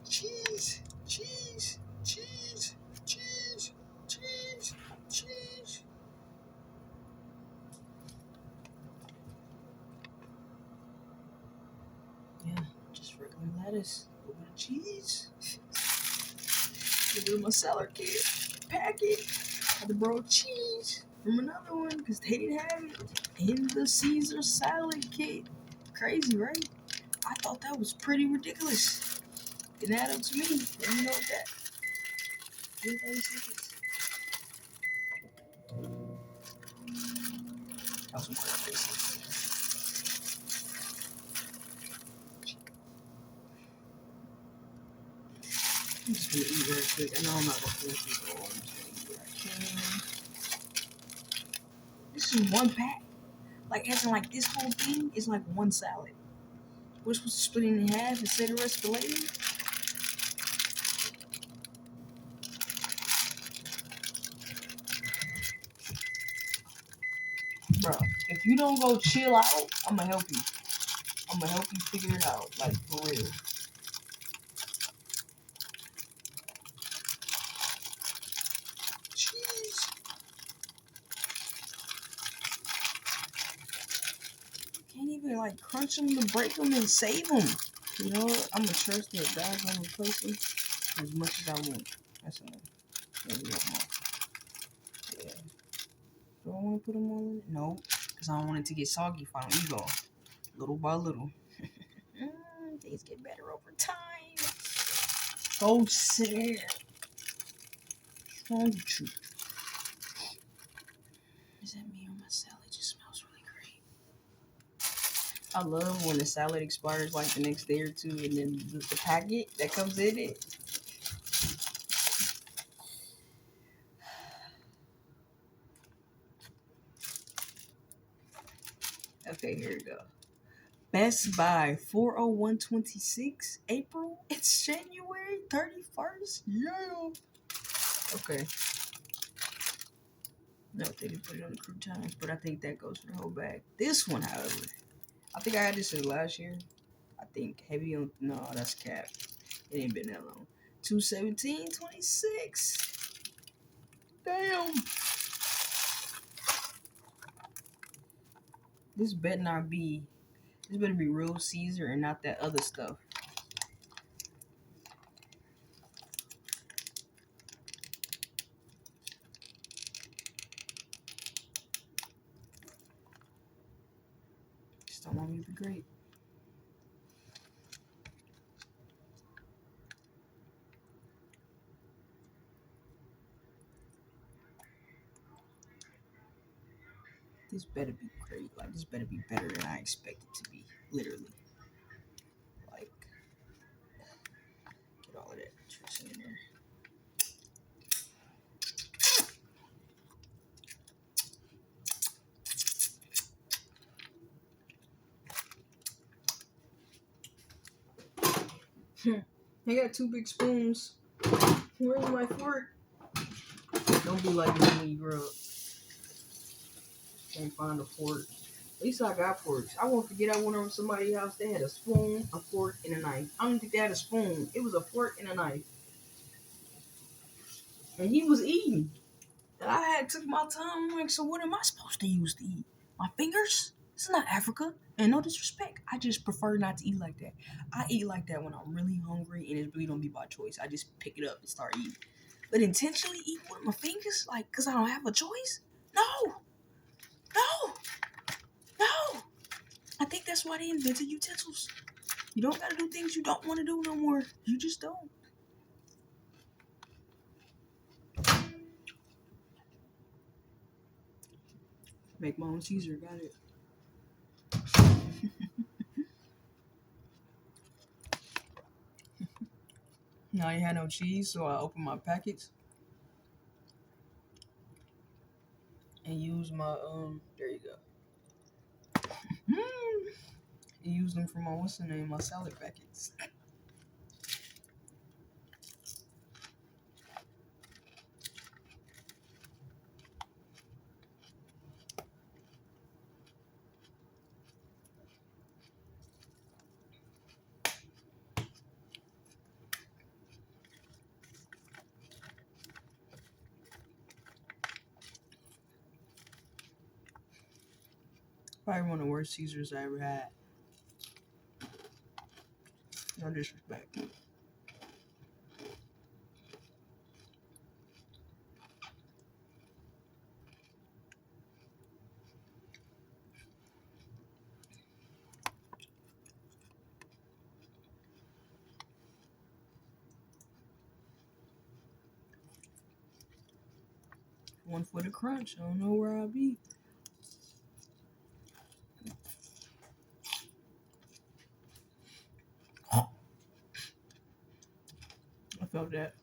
cheese, cheese, cheese, cheese, cheese, cheese. Yeah, just regular lettuce, a little bit of cheese. A little bit of my salad kit, packet, had to borrow cheese from another one because they didn't have it in the Caesar salad kit. Crazy, right? I thought that was pretty ridiculous. Didn't add up to me. Didn't know that. 30 seconds. That was some great faces. I'm just gonna eat real quick. I know I'm not gonna finish this all. I'm just gonna eat what I can. This is one pack. Like, as in, like, this whole thing is like one salad. We're supposed to split it in half and save the rest for later. Bro, if you don't go chill out, I'm gonna help you. I'm gonna help you figure it out, like, for real. Jeez. Can't even, like, crunch them to break them and save them. You know what? I'm gonna trust that God's gonna replace them as much as I want. That's enough. Maybe one more. Yeah. Do I want to put them all in? No, because I don't want it to get soggy if I don't eat all. Little by little. Things get better over time. Oh, Sarah. Strong truth. Is that me or my salad? It just smells really great. I love when the salad expires like the next day or two, and then the packet that comes in it. Okay, here we go. Best Buy 40126 April. It's January 31st. Yeah. Okay. No, they didn't put it on the croutons, but I think that goes for the whole bag. This one, however, I think I had this in last year. I think heavy on. No, that's cap. It ain't been that long. 217.26. Damn. This better not be. This better be real Caesar and not that other stuff. Just don't want me to be great. This better be great. Like, this better be better than I expect it to be. Literally. Like, get all of that nutrition in there. I got 2 big spoons. Where's my fork? Don't be like me when you grow up. Can't find a fork. At least I got forks. I won't forget I went over to somebody's house. They had a spoon, a fork, and a knife. I don't think they had a spoon. It was a fork and a knife. And he was eating. And I had took my time. I'm like, so what am I supposed to use to eat? My fingers? This is not Africa. And no disrespect, I just prefer not to eat like that. I eat like that when I'm really hungry and it really don't be by choice. I just pick it up and start eating. But intentionally eat with my fingers, like, because I don't have a choice? No. No. No. I think that's why they invented utensils. You don't gotta do things you don't want to do no more. You just don't. Make my own Caesar. Got it. Now I had no cheese, so I opened my packets and used my There you go. And used them for my my salad packets. Probably one of the worst Caesars I ever had. No disrespect. One for the crunch. I don't know where I'll be. I felt that.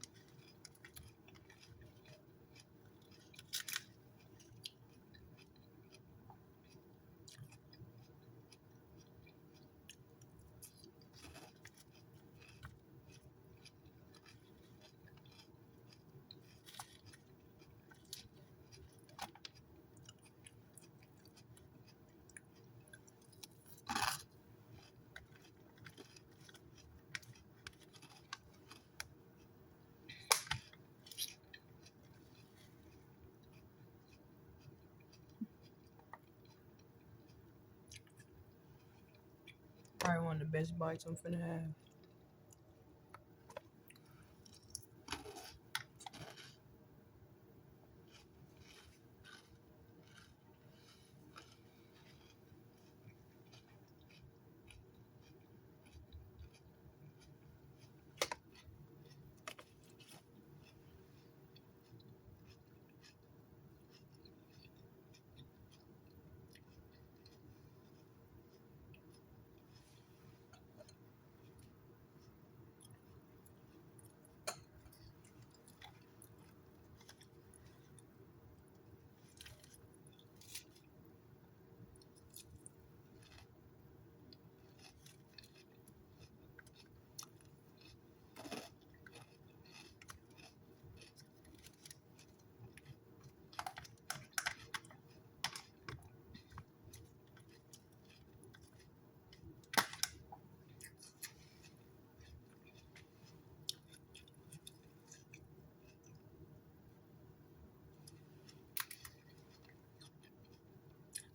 Probably one of the best bites I'm finna have.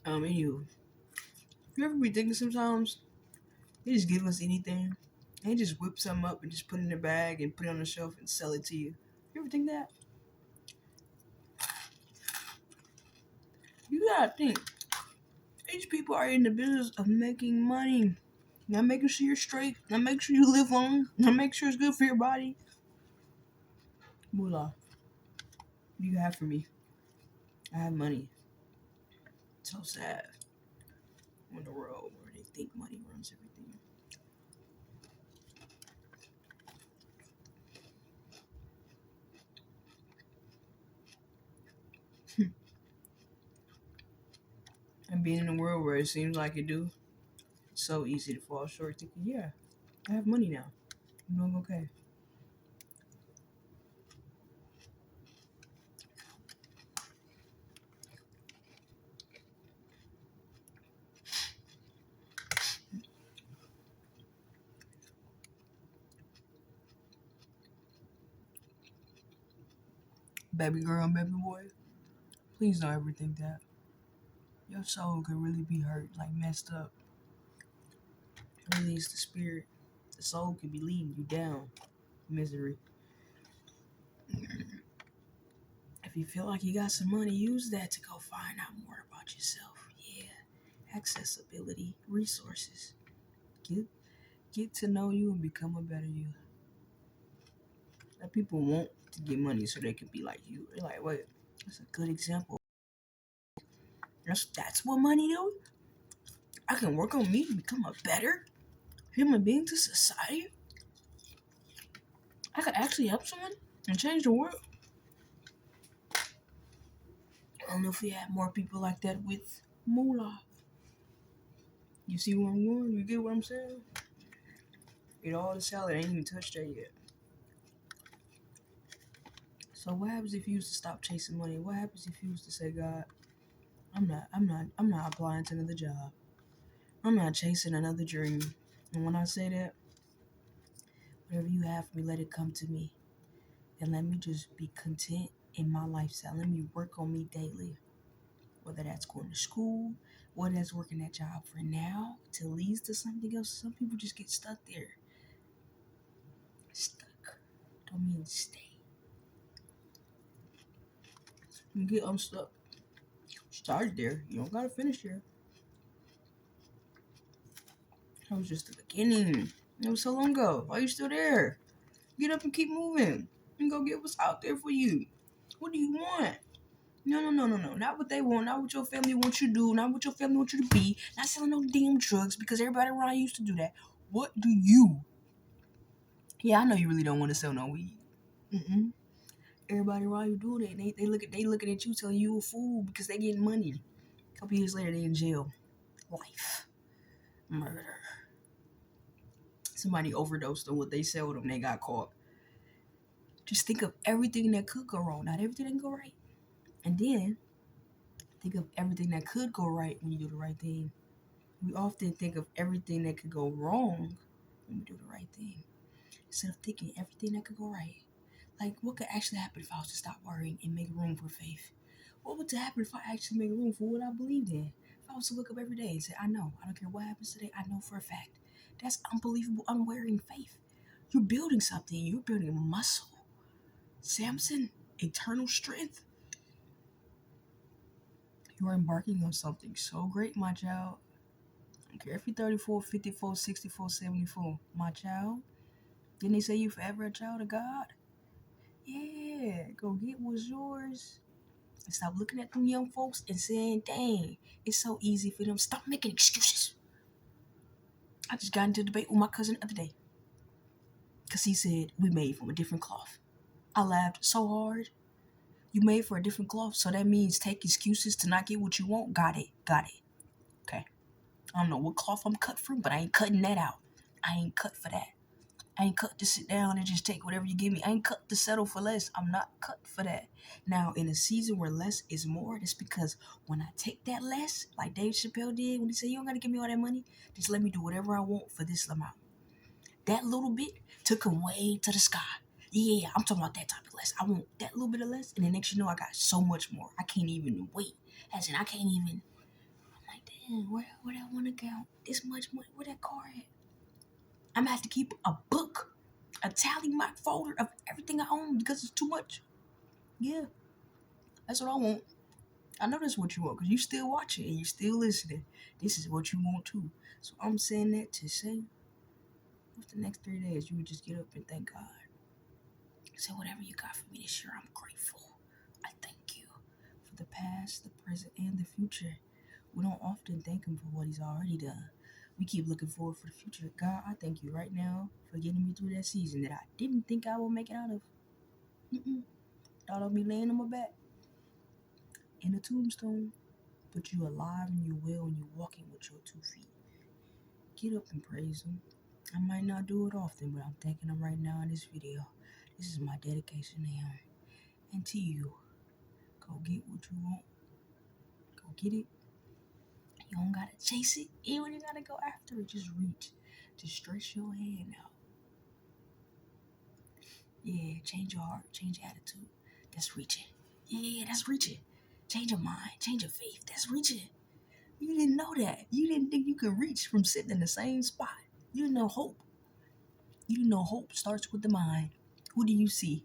Anywho, you ever be thinking sometimes they just give us anything? They just whip something up and just put it in a bag and put it on the shelf and sell it to you. You ever think that? You gotta think. These people are in the business of making money. Not making sure you're straight. Not making sure you live long. Not making sure it's good for your body. Moolah. What do you have for me? I have money. It's so sad. I'm in a world where they think money runs everything. And being in a world where it seems like it do, it's so easy to fall short thinking, yeah, I have money now. I'm doing okay. Baby girl and baby boy, please don't ever think that. Your soul could really be hurt, like messed up. It really is the spirit. The soul could be leading you down misery. If you feel like you got some money, use that to go find out more about yourself. Yeah. Accessibility, resources. Get to know you and become a better you. That people want to get money so they can be like you. They're like, wait, that's a good example. That's what money do. I can work on me to become a better human being to society. I could actually help someone and change the world. I don't know if we have more people like that with moolah. You see where I'm going? You get what I'm saying? Eat all the salad. I ain't even touched that yet. So what happens if you used to stop chasing money? What happens if you used to say, God, I'm not applying to another job. I'm not chasing another dream. And when I say that, whatever you have for me, let it come to me. And let me just be content in my lifestyle. Let me work on me daily. whether that's going to school, whether that's working that job for now till leads to something else. Some people just get stuck there. Stuck don't mean stay. You get unstuck. Started there. You don't gotta finish there. That was just the beginning. It was so long ago. Why are you still there? Get up and keep moving. And go get what's out there for you. What do you want? No. Not what they want. Not what your family wants you to do. Not what your family wants you to be. Not selling no damn drugs because everybody around you used to do that. What do you? Yeah, I know you really don't want to sell no weed. Everybody around you doing it. They looking at you telling you a fool because they getting money. A couple years later, they in jail. Life. Murder. Somebody overdosed on what they sold them. They got caught. Just think of everything that could go wrong. Not everything that can go right. And then think of everything that could go right when you do the right thing. We often think of everything that could go wrong when we do the right thing. Instead of thinking everything that could go right. Like, what could actually happen if I was to stop worrying and make room for faith? What would happen if I actually make room for what I believed in? If I was to wake up every day and say, I know, I don't care what happens today, I know for a fact. That's unbelievable, unwavering faith. You're building something. You're building muscle. Samson, eternal strength. You are embarking on something so great, my child. I don't care if you're 34, 54, 64, 74. My child. Didn't they say you forever a child of God? Yeah, go get what's yours. And stop looking at them young folks and saying, dang, it's so easy for them. Stop making excuses. I just got into a debate with my cousin the other day. Because he said we made from a different cloth. I laughed so hard. You made for a different cloth, so that means take excuses to not get what you want. Got it. Okay. I don't know what cloth I'm cut from, but I ain't cutting that out. I ain't cut for that. I ain't cut to sit down and just take whatever you give me. I ain't cut to settle for less. I'm not cut for that. Now, in a season where less is more, that's because when I take that less, like Dave Chappelle did when he said, you don't got to give me all that money. Just let me do whatever I want for this amount. That little bit took him way to the sky. Yeah, I'm talking about that type of less. I want that little bit of less, and the next you know, I got so much more. I can't even wait. As in, I can't even. I'm like, damn, where I want to go? This much money, where that car at? I'm gonna have to keep a book, a tally mark folder of everything I own because it's too much. Yeah, that's what I want. I know that's what you want because you still watching and you still listening. This is what you want too. So I'm saying that to say, with the next 3 days, you would just get up and thank God. Say, whatever you got for me this year, I'm grateful. I thank you for the past, the present, and the future. We don't often thank Him for what He's already done. We keep looking forward for the future. God, I thank you right now for getting me through that season that I didn't think I would make it out of. Thought I'd be laying on my back in a tombstone, but you alive and you well and you walking with your 2 feet. Get up and praise Him. I might not do it often, but I'm thanking Him right now in this video. This is my dedication to Him and to you. Go get what you want. Go get it. You don't gotta chase it. You don't gotta go after it. Just reach. Just stretch your hand out. Yeah, change your heart. Change your attitude. That's reaching. Yeah, that's reaching. Change your mind. Change your faith. That's reaching. You didn't know that. You didn't think you could reach from sitting in the same spot. You didn't know hope. You didn't know hope starts with the mind. Who do you see?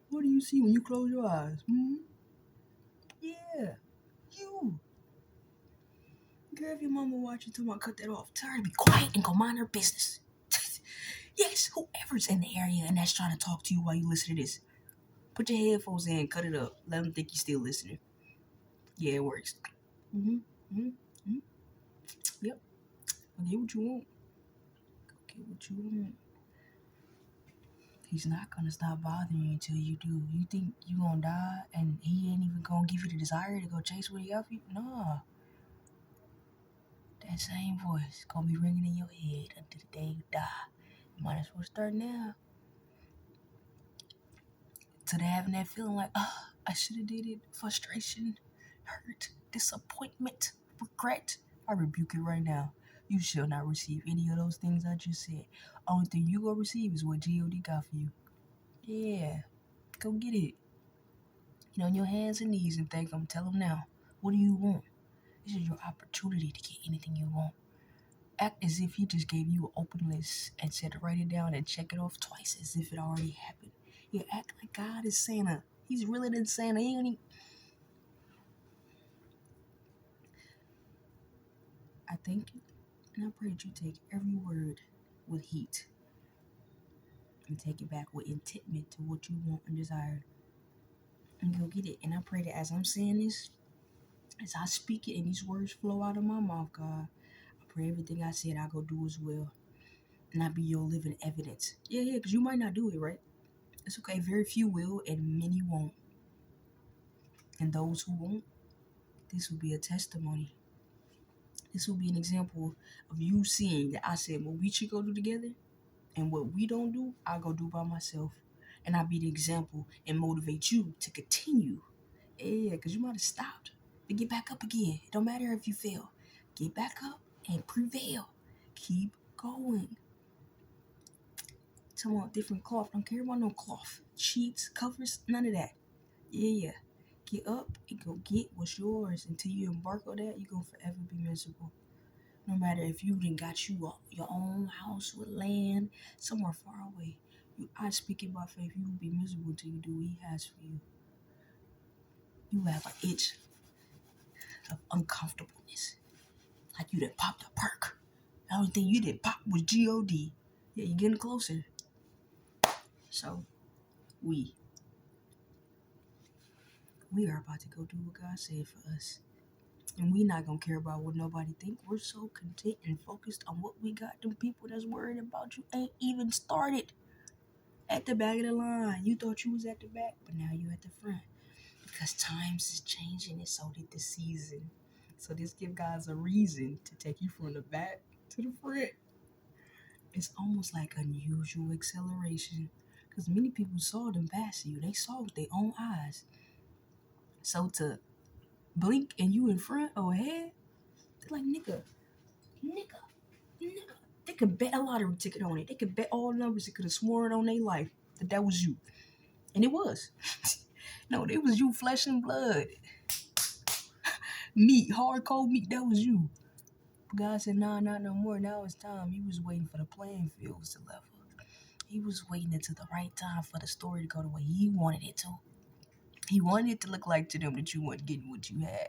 What do you see when you close your eyes? Yeah, you. Girl, if your mama watching, tell me cut that off. Tell her to be quiet and go mind her business. Yes, whoever's in the area and that's trying to talk to you while you listen to this, put your headphones in, cut it up. Let them think you're still listening. Yeah, it works. Yep. Get what you want. Get what you want. He's not gonna stop bothering you until you do. You think you gonna die and he ain't even gonna give you the desire to go chase what he got for you? Nah. That same voice gonna be ringing in your head until the day you die. You might as well start now. To having that feeling like, I should have did it. Frustration, hurt, disappointment, regret. I rebuke it right now. You shall not receive any of those things I just said. Only thing you gonna receive is what G.O.D. got for you. Yeah, go get it. Get on your hands and knees and thank them. Tell them now. What do you want? This is your opportunity to get anything you want. Act as if he just gave you an open list and said write it down and check it off twice as if it already happened. Yeah, act like God is Santa. He's realer than Santa. He ain't even... I thank you, and I pray that you take every word with heat and take it back with intentment to what you want and desire, and go get it. And I pray that as I'm saying this, as I speak it and these words flow out of my mouth, God, I pray everything I said I go do as well, and I be your living evidence. Yeah, because you might not do it, right? It's okay. Very few will, and many won't. And those who won't, this will be a testimony. This will be an example of you seeing that I said what we should go do together, and what we don't do, I go do by myself. And I be the example and motivate you to continue. Yeah, because you might have stopped. But get back up again. It don't matter if you fail. Get back up and prevail. Keep going. Someone different cloth. Don't care about no cloth. Sheets, covers, none of that. Yeah. Get up and go get what's yours. Until you embark on that, you're going to forever be miserable. No matter if you done got you your own house with land somewhere far away. I speak it by faith. You will be miserable until you do what he has for you. You have an itch of uncomfortableness. Like you done popped a perk. The only thing you didn't pop was G-O-D. Yeah, you're getting closer. So, we are about to go do what God said for us. And we not gonna care about what nobody think. We're so content and focused on what we got. Them people that's worried about you ain't even started at the back of the line. You thought you was at the back, but now you at the front. Because times is changing and so did the season. So this give guys a reason to take you from the back to the front. It's almost like unusual acceleration. Because many people saw them pass you. They saw with their own eyes. So to blink and you in front or ahead, they're like, nigga. They could bet a lottery ticket on it. They could bet all the numbers. They could have sworn on their life that was you. And it was. No, it was you, flesh and blood. Meat, hardcore meat, that was you. But God said, nah, not no more. Now it's time. He was waiting for the playing fields to level. He was waiting until the right time for the story to go the way he wanted it to. He wanted it to look like to them that you weren't getting what you had.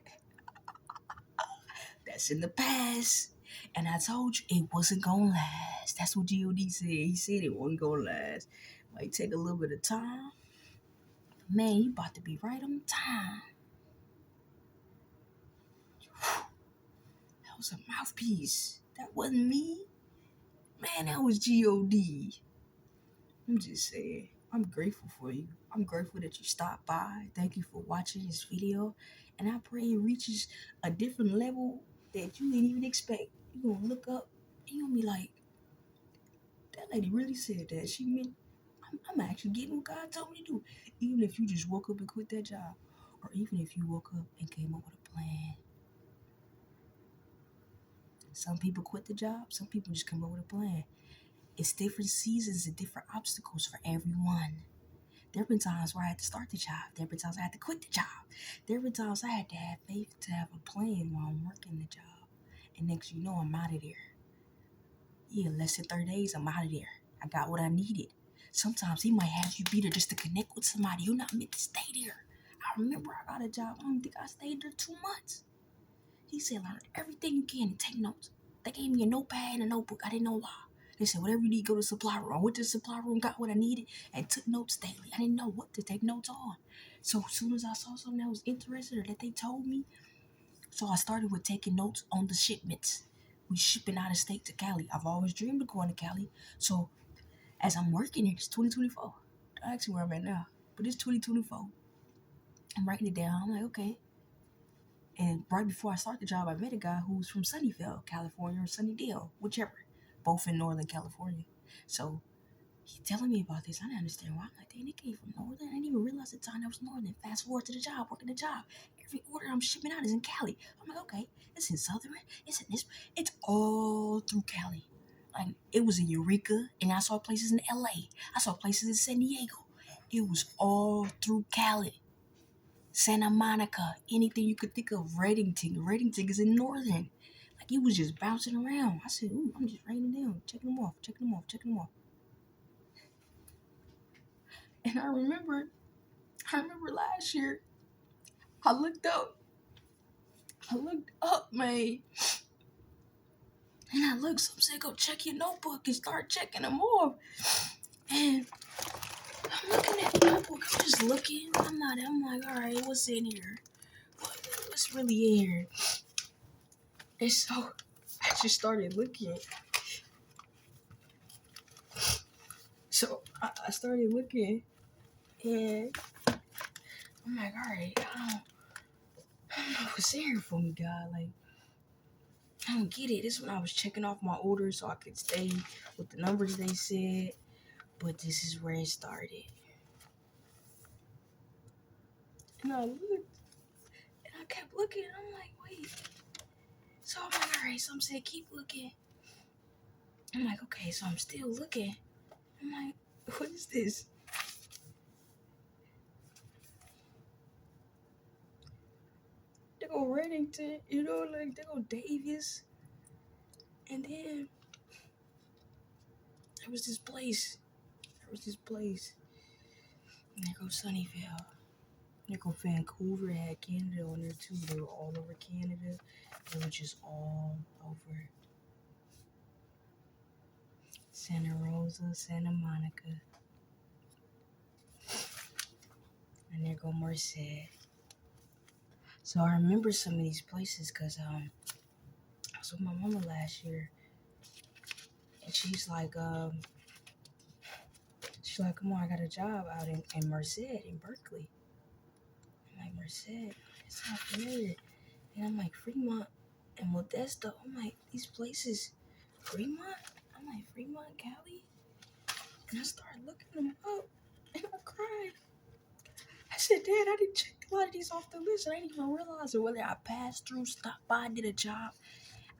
That's in the past. And I told you it wasn't gonna last. That's what G.O.D. said. He said it wasn't gonna last. Might take a little bit of time. Man, you about to be right on time. That was a mouthpiece. That wasn't me. Man, that was G.O.D. I'm just saying, I'm grateful for you. I'm grateful that you stopped by. Thank you for watching this video. And I pray it reaches a different level that you didn't even expect. You're going to look up and you're going to be like, that lady really said that. She meant, I'm actually getting what God told me to do. Even if you just woke up and quit that job. Or even if you woke up and came up with a plan. Some people quit the job. Some people just come up with a plan. It's different seasons and different obstacles for everyone. There have been times where I had to start the job. There have been times I had to quit the job. There have been times I had to have faith to have a plan while I'm working the job. And next you know, I'm out of there. Yeah, less than 30 days, I'm out of there. I got what I needed. Sometimes he might have you be there just to connect with somebody. You're not meant to stay there. I remember I got a job. I don't think I stayed there 2 months. He said, learn everything you can and take notes. They gave me a notepad and a notebook. I didn't know why. They said, whatever you need, go to the supply room. I went to the supply room, got what I needed, and took notes daily. I didn't know what to take notes on. So as soon as I saw something that was interesting or that they told me, so I started with taking notes on the shipments. We shipping out of state to Cali. I've always dreamed of going to Cali. So as I'm working here, it's 2024. Don't ask me where I'm at now, but it's 2024. I'm writing it down. I'm like, okay. And right before I start the job, I met a guy who's from Sunnyvale, California, or Sunnydale, whichever, both in Northern California. So he telling me about this. I didn't understand why. I'm like, dang, they came from Northern. I didn't even realize at the time that was Northern. Fast forward to the job, working the job. Every order I'm shipping out is in Cali. I'm like, okay, it's in Southern. It's in this. It's all through Cali. Like, it was in Eureka, and I saw places in LA. I saw places in San Diego. It was all through Cali. Santa Monica, anything you could think of. Reddington. Reddington is in Northern. Like, he was just bouncing around. I said, ooh, I'm just writing down, checking them off, checking them off, checking them off. And I remember last year, I looked up, man. And I looked, some said, go check your notebook and start checking them off. And I'm looking at the notebook, I'm just looking. I'm like, all right, what's in here? What's really in here? And so I just started looking. So I started looking, and I'm like, all right, I don't know what's in here for me, God. Like, I don't get it. This is when I was checking off my orders so I could stay with the numbers they said. But this is where it started. And I looked, and I kept looking. And I'm like, wait. So I'm like, all right. Some said, keep looking. I'm like, okay. So I'm still looking. I'm like, what is this? They go Reddington, like they go Davis. And then there was this place. And there goes Sunnyvale. There go Vancouver. It had Canada on there too. They were all over Canada. They were just all over. Santa Rosa, Santa Monica. And there go Merced. So I remember some of these places because I was with my mama last year. And she's like, come on, I got a job out in Merced, in Berkeley. I'm like, Merced? It's not familiar. And I'm like, Fremont and Modesto. I'm like, these places, Fremont? I'm like, Fremont, Cali? And I started looking them up, and I cried. I said, Dad, I didn't check a lot of these off the list. I didn't even realize it. Whether I passed through, stopped by, did a job,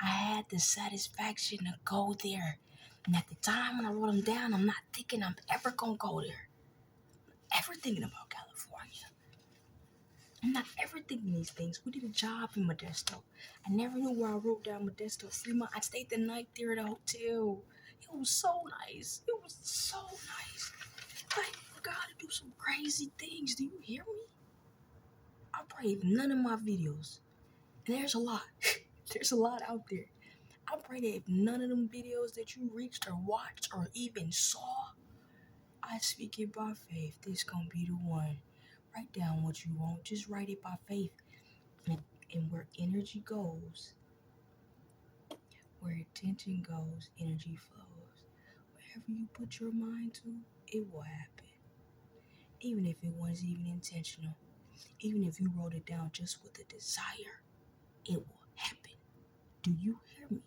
I had the satisfaction to go there. And at the time when I wrote them down, I'm not thinking I'm ever going to go there. Ever thinking about California. I'm not ever thinking these things. We did a job in Modesto. I never knew where I wrote down Modesto, Fremont. I stayed the night there at a hotel. It was so nice. It was so nice. Like, for God to do some crazy things. Do you hear me? I pray none of my videos, and there's a lot. There's a lot out there. I pray that if none of them videos that you reached or watched or even saw, I speak it by faith. This gonna be the one. Write down what you want. Just write it by faith. And where energy goes, where attention goes, energy flows. Wherever you put your mind to, it will happen. Even if it wasn't even intentional. Even if you wrote it down just with a desire, it will happen. Do you hear me?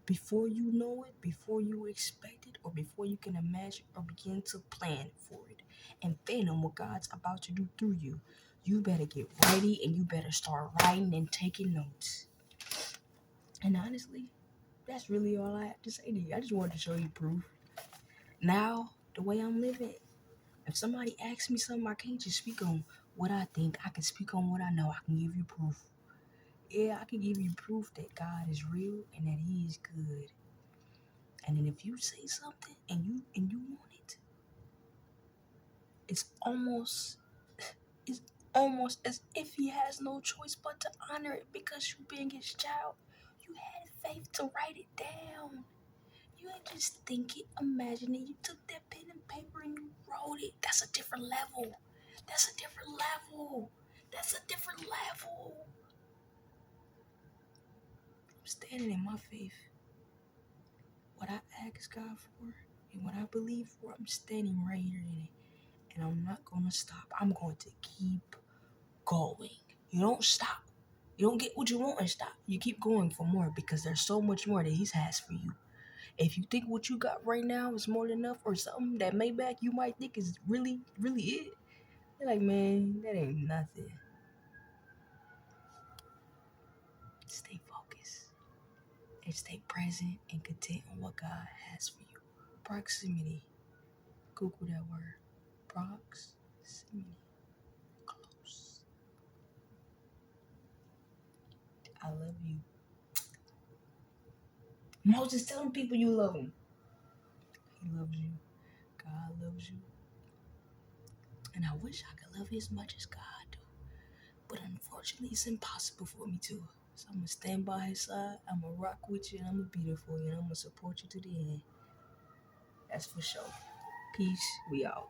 Before you know it, before you expect it, or before you can imagine or begin to plan for it and fathom what God's about to do through you, you better get ready and you better start writing and taking notes. And honestly, that's really all I have to say to you. I just wanted to show you proof. Now, the way I'm living, if somebody asks me something, I can't just speak on what I think. I can speak on what I know. I can give you proof. Yeah, I can give you proof that God is real and that He is good. And then if you say something and you want it, it's almost as if He has no choice but to honor it because you being His child. You had faith to write it down. You ain't just think it, imagine it. You took that pen and paper and you wrote it. That's a different level. That's a different level. That's a different level. I'm standing in my faith. What I ask God for and what I believe for, I'm standing right here in it. And I'm not going to stop. I'm going to keep going. You don't stop. You don't get what you want and stop. You keep going for more because there's so much more that He has for you. If you think what you got right now is more than enough or something that Maybach you might think is really, really it, you're like, man, that ain't nothing. Stay focused and stay present and content on what God has for you. Proximity. Google that word. Proximity. Close. I love you. Moses, tell them people you love them. He loves you. God loves you. And I wish I could love you as much as God do. But unfortunately, it's impossible for me to. So I'm going to stand by his side. I'm going to rock with you. And I'm going to be there for you. And I'm going to support you to the end. That's for sure. Peace. We out.